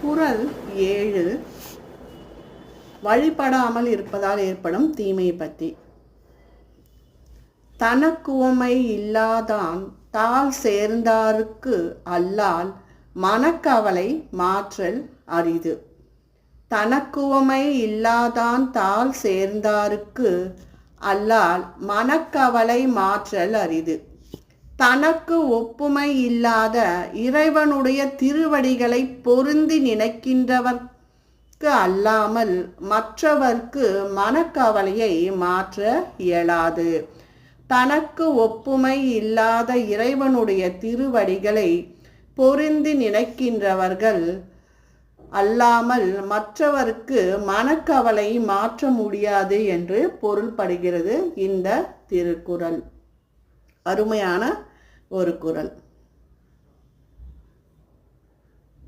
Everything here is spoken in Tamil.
குறள் 7 வழிபடாமல் இருப்பதால் ஏற்படும் தீமை பற்றி. தனக்குவமை இல்லாதான் தாழ் சேர்ந்தாருக்கு அல்லால் மனக்கவலை மாற்றல் அரிது. தனக்குவமை இல்லாதான் தாழ் சேர்ந்தாருக்கு அல்லால் மனக்கவலை மாற்றல் அரிது. தனக்கு ஒப்புமை இல்லாத இறைவனுடைய திருவடிகளை பொருந்தி நினைக்கின்றவர்க்கு அல்லாமல் மற்றவர்க்கு மனக்கவலையை மாற்ற இயலாது. தனக்கு ஒப்புமை இல்லாத இறைவனுடைய திருவடிகளை பொருந்தி நினைக்கின்றவர்கள் அல்லாமல் மற்றவர்க்கு மனக்கவலை மாற்ற முடியாது என்று பொருள்படுகிறது இந்த திருக்குறள். அருமையான ஒரு குறள்.